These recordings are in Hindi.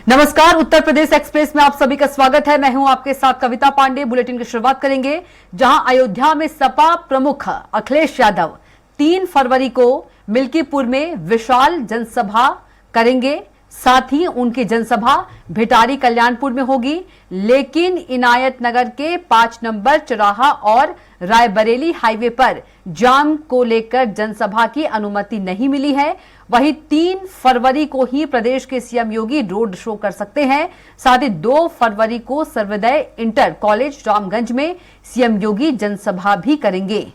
नमस्कार, उत्तर प्रदेश एक्सप्रेस में आप सभी का स्वागत है। मैं हूं आपके साथ कविता पांडे। बुलेटिन की शुरुआत करेंगे जहां अयोध्या में सपा प्रमुख अखिलेश यादव 3 फरवरी को मिल्कीपुर में विशाल जनसभा करेंगे। साथ ही उनकी जनसभा भिटारी कल्याणपुर में होगी, लेकिन इनायत नगर के 5 नंबर चौराहा और रायबरेली हाईवे पर जाम को लेकर जनसभा की अनुमति नहीं मिली है। वहीं 3 फरवरी को ही प्रदेश के सीएम योगी रोड शो कर सकते हैं। साथ ही 2 फरवरी को सर्वोदय इंटर कॉलेज रामगंज में सीएम योगी जनसभा भी करेंगे।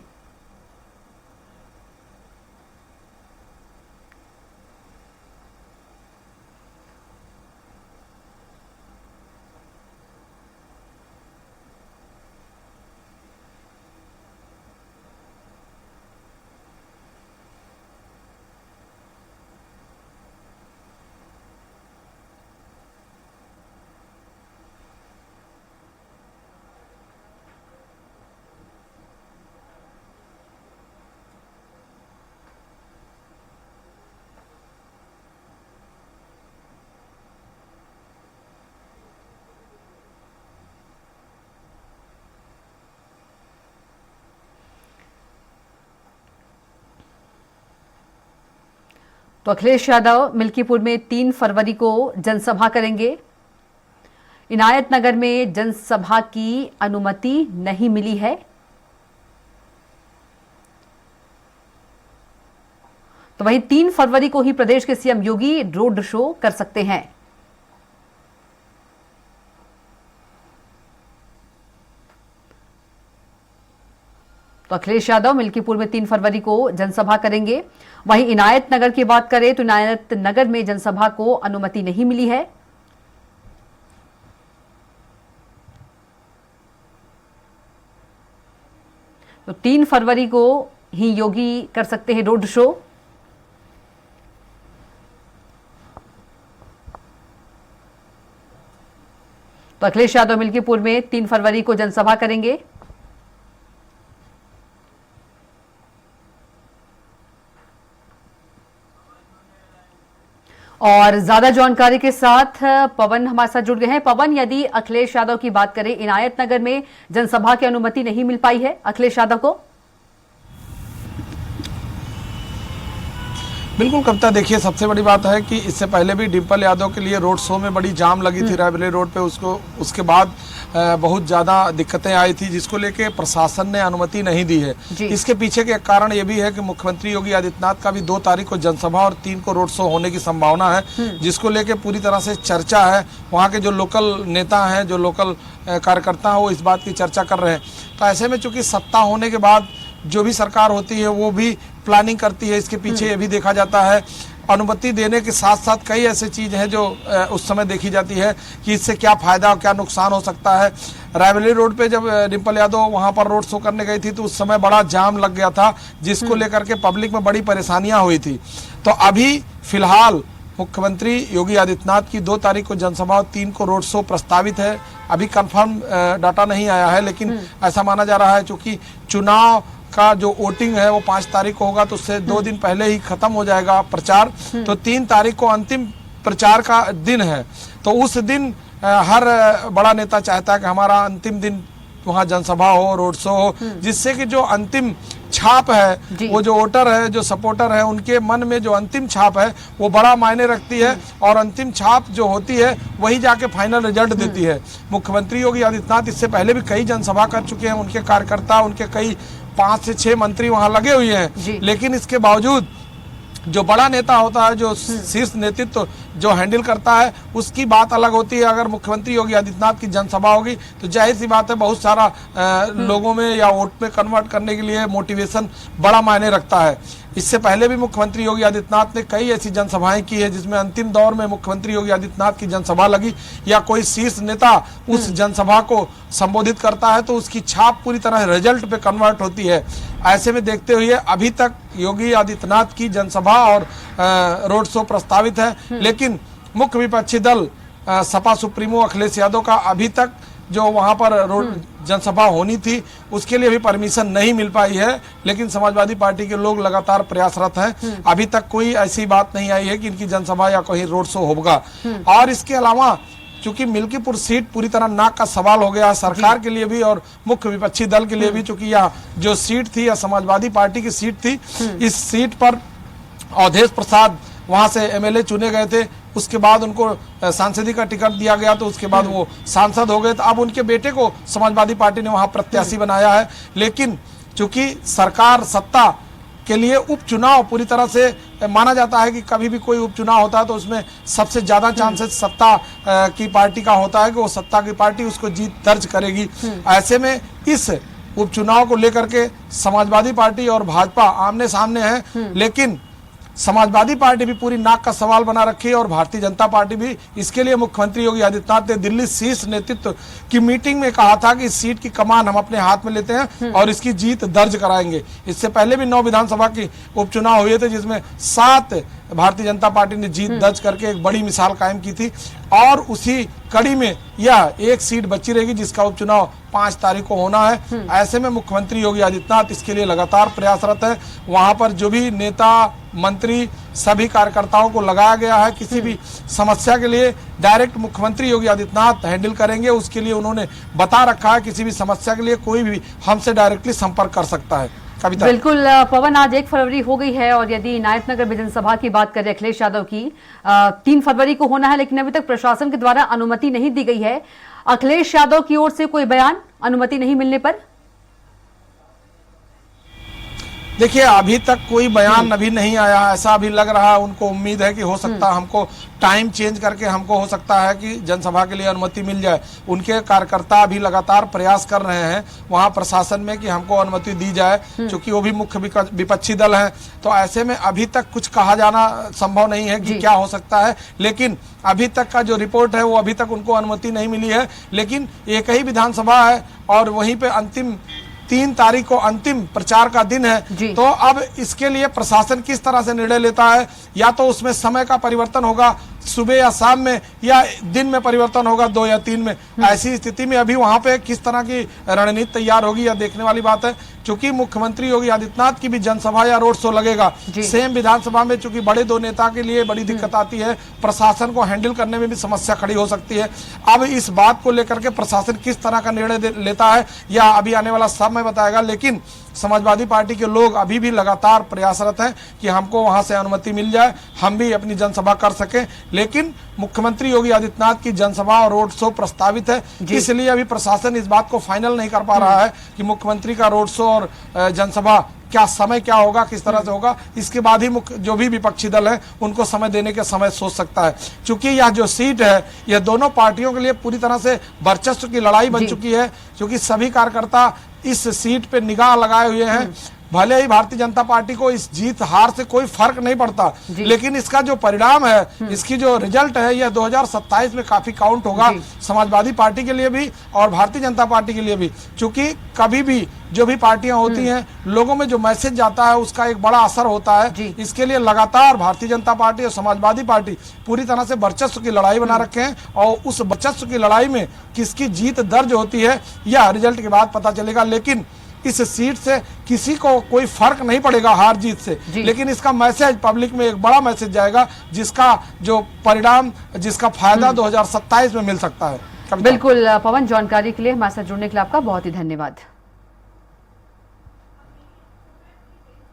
तो अखिलेश यादव मिल्कीपुर में 3 फरवरी को जनसभा करेंगे। इनायत नगर में जनसभा की अनुमति नहीं मिली है। तो वहीं 3 फरवरी को ही प्रदेश के सीएम योगी रोड शो कर सकते हैं। तो अखिलेश यादव मिल्कीपुर में 3 फरवरी को जनसभा करेंगे। वहीं इनायत नगर की बात करें तो इनायत नगर में जनसभा को अनुमति नहीं मिली है। तो 3 फरवरी को ही योगी कर सकते हैं रोड शो। तो अखिलेश यादव मिल्कीपुर में 3 फरवरी को जनसभा करेंगे। और ज्यादा जानकारी के साथ पवन हमारे साथ जुड़ गए हैं। पवन, यदि अखिलेश यादव की बात करें, इनायत नगर में जनसभा की अनुमति नहीं मिल पाई है अखिलेश यादव को। बिल्कुल कविता, देखिए सबसे बड़ी बात है कि इससे पहले भी डिम्पल यादव के लिए रोड शो में बड़ी जाम लगी थी रायबरेली रोड पे। उसके बाद बहुत ज़्यादा दिक्कतें आई थी, जिसको लेके प्रशासन ने अनुमति नहीं दी है। इसके पीछे के कारण ये भी है कि मुख्यमंत्री योगी आदित्यनाथ का भी 2 तारीख को जनसभा और 3 को रोड शो होने की संभावना है, जिसको लेके पूरी तरह से चर्चा है। वहाँ के जो लोकल नेता हैं, जो लोकल कार्यकर्ता हैं, वो इस बात की चर्चा कर रहे हैं। तो ऐसे में चूंकि सत्ता होने के बाद जो भी सरकार होती है वो भी प्लानिंग करती है। इसके पीछे ये भी देखा जाता है, अनुमति देने के साथ साथ कई ऐसी चीज़ हैं जो उस समय देखी जाती है कि इससे क्या फ़ायदा और क्या नुकसान हो सकता है। रायबरेली रोड पे जब डिम्पल यादव वहाँ पर रोड शो करने गई थी तो उस समय बड़ा जाम लग गया था, जिसको लेकर के पब्लिक में बड़ी परेशानियाँ हुई थी। तो अभी फिलहाल मुख्यमंत्री योगी आदित्यनाथ की 2 तारीख को जनसभा और 3 को रोड शो प्रस्तावित है। अभी कंफर्म डाटा नहीं आया है, लेकिन ऐसा माना जा रहा है चूँकि चुनाव का जो वोटिंग है वो 5 तारीख को होगा, तो उससे 2 दिन पहले ही खत्म हो जाएगा प्रचार। तो 3 तारीख को अंतिम प्रचार का दिन है। तो उस दिन हर बड़ा नेता चाहता है कि हमारा अंतिम दिन वहाँ जनसभा हो, रोड शो हो, जिससे कि जो अंतिम छाप है, वो जो वोटर है, जो सपोर्टर है, उनके मन में जो अंतिम छाप है वो बड़ा मायने रखती है। और अंतिम छाप जो होती है वही जाके फाइनल रिजल्ट देती है। मुख्यमंत्री योगी आदित्यनाथ इससे पहले भी कई जनसभा कर चुके हैं। उनके कार्यकर्ता, उनके कई 5 से 6 मंत्री वहां लगे हुए हैं, लेकिन इसके बावजूद जो बड़ा नेता होता है, जो शीर्ष नेतृत्व जो हैंडल करता है, उसकी बात अलग होती है। अगर मुख्यमंत्री योगी आदित्यनाथ की जनसभा होगी तो जाहिर सी बात है बहुत सारा लोगों में या वोट में कन्वर्ट करने के लिए मोटिवेशन बड़ा मायने रखता है। इससे पहले भी मुख्यमंत्री योगी आदित्यनाथ ने कई ऐसी जनसभाएं की है जिसमें अंतिम दौर में मुख्यमंत्री योगी आदित्यनाथ की जनसभा लगी या कोई शीर्ष नेता उस जनसभा को संबोधित करता है तो उसकी छाप पूरी तरह रिजल्ट पे कन्वर्ट होती है। ऐसे में देखते हुए अभी तक योगी आदित्यनाथ की जनसभा और रोड शो प्रस्तावित है, लेकिन मुख्य विपक्षी दल सपा सुप्रीमो अखिलेश यादव का अभी तक जो वहां पर रोड जनसभा होनी थी उसके लिए भी परमिशन नहीं मिल पाई है, लेकिन समाजवादी पार्टी के लोग लगातार प्रयासरत हैं। अभी तक कोई ऐसी बात नहीं आई है कि इनकी जनसभा या कहीं रोड शो होगा। और इसके अलावा चूंकि मिल्कीपुर सीट पूरी तरह नाक का सवाल हो गया है सरकार के लिए भी और मुख्य विपक्षी दल के लिए भी, चूंकि यह जो सीट थी या समाजवादी पार्टी की सीट थी, इस सीट पर अवधेश प्रसाद वहां से एमएलए चुने गए थे, उसके बाद उनको सांसदी का टिकट दिया गया, तो उसके बाद वो सांसद हो गए। तो अब उनके बेटे को समाजवादी पार्टी ने वहां प्रत्याशी बनाया है। लेकिन चूंकि सरकार सत्ता के लिए उपचुनाव पूरी तरह से माना जाता है कि कभी भी कोई उपचुनाव होता है तो उसमें सबसे ज्यादा चांसेस सत्ता की पार्टी का होता है कि वो सत्ता की पार्टी उसको जीत दर्ज करेगी। ऐसे में इस उपचुनाव को लेकर के समाजवादी पार्टी और भाजपा आमने सामने है, लेकिन समाजवादी पार्टी भी पूरी नाक का सवाल बना रखी है और भारतीय जनता पार्टी भी। इसके लिए मुख्यमंत्री योगी आदित्यनाथ ने दिल्ली शीर्ष नेतृत्व की मीटिंग में कहा था कि इस सीट की कमान हम अपने हाथ में लेते हैं और इसकी जीत दर्ज कराएंगे। इससे पहले भी 9 विधानसभा की उपचुनाव हुए थे जिसमें 7 भारतीय जनता पार्टी ने जीत दर्ज करके एक बड़ी मिसाल कायम की थी, और उसी कड़ी में यह एक सीट बची रहेगी जिसका उपचुनाव 5 तारीख को होना है। ऐसे में मुख्यमंत्री योगी आदित्यनाथ इसके लिए लगातार प्रयासरत है। वहां पर जो भी नेता मंत्री सभी कार्यकर्ताओं को लगाया गया है, किसी भी समस्या के लिए डायरेक्ट मुख्यमंत्री योगी आदित्यनाथ हैंडल करेंगे। उसके लिए उन्होंने बता रखा है किसी भी समस्या के लिए कोई भी हमसे डायरेक्टली संपर्क कर सकता है। कविता। बिल्कुल पवन, आज 1 फरवरी हो गई है और यदि इनायतनगर विधानसभा की बात करें अखिलेश यादव की 3 फरवरी को होना है, लेकिन अभी तक प्रशासन के द्वारा अनुमति नहीं दी गई है। अखिलेश यादव की ओर से कोई बयान अनुमति नहीं मिलने पर? देखिए अभी तक कोई बयान अभी नहीं आया, ऐसा अभी लग रहा है। उनको उम्मीद है कि हो सकता है हमको टाइम चेंज करके हमको हो सकता है कि जनसभा के लिए अनुमति मिल जाए। उनके कार्यकर्ता अभी लगातार प्रयास कर रहे हैं वहां प्रशासन में कि हमको अनुमति दी जाए, क्योंकि वो भी मुख्य विपक्षी दल हैं। तो ऐसे में अभी तक कुछ कहा जाना संभव नहीं है कि क्या हो सकता है, लेकिन अभी तक का जो रिपोर्ट है वो अभी तक उनको अनुमति नहीं मिली है। लेकिन एक ही विधानसभा है और वहीं पे अंतिम 3 तारीख को अंतिम प्रचार का दिन है। तो अब इसके लिए प्रशासन किस तरह से निर्णय लेता है, या तो उसमें समय का परिवर्तन होगा सुबह या शाम में, या दिन में परिवर्तन होगा 2 या 3 में। ऐसी स्थिति में अभी वहां पे किस तरह की रणनीति तैयार होगी यह देखने वाली बात है। चूंकि मुख्यमंत्री योगी आदित्यनाथ की भी जनसभा या रोड शो लगेगा सेम विधानसभा में, चूंकि बड़े 2 नेता के लिए बड़ी दिक्कत आती है, प्रशासन को हैंडल करने में भी समस्या खड़ी हो सकती है। अब इस बात को लेकर के प्रशासन किस तरह का निर्णय लेता है या अभी आने वाला समय बताएगा। लेकिन समाजवादी पार्टी के लोग अभी भी लगातार प्रयासरत हैं कि हमको वहां से अनुमति मिल जाए, हम भी अपनी जनसभा कर सकें। लेकिन मुख्यमंत्री योगी आदित्यनाथ की जनसभा और रोड शो प्रस्तावित है, इसलिए अभी प्रशासन इस बात को फाइनल नहीं कर पा रहा है कि मुख्यमंत्री का रोड शो और जनसभा क्या समय क्या होगा, किस तरह से होगा। इसके बाद ही जो भी विपक्षी दल है उनको समय देने के समय सोच सकता है। चूंकि यह जो सीट है यह दोनों पार्टियों के लिए पूरी तरह से वर्चस्व की लड़ाई बन चुकी है, क्योंकि सभी कार्यकर्ता इस सीट पे निगाह लगाए हुए हैं। भले ही भारतीय जनता पार्टी को इस जीत हार से कोई फर्क नहीं पड़ता, लेकिन इसका जो परिणाम है, इसकी जो रिजल्ट है, यह 2027 में काफी काउंट होगा समाजवादी पार्टी के लिए भी और भारतीय जनता पार्टी के लिए भी। क्योंकि कभी भी जो भी पार्टियां होती हैं, लोगों में जो मैसेज जाता है उसका एक बड़ा असर होता है। इसके लिए लगातार भारतीय जनता पार्टी और समाजवादी पार्टी पूरी तरह से वर्चस्व की लड़ाई बना रखे हैं, और उस वर्चस्व की लड़ाई में किसकी जीत दर्ज होती है यह रिजल्ट के बाद पता चलेगा। लेकिन इस सीट से किसी को कोई फर्क नहीं पड़ेगा हार जीत से, लेकिन इसका मैसेज पब्लिक में एक बड़ा मैसेज जाएगा, जिसका जो परिणाम, जिसका फायदा 2027 में मिल सकता है। बिल्कुल पवन, जानकारी के लिए हमारे साथ जुड़ने के लिए आपका बहुत ही धन्यवाद।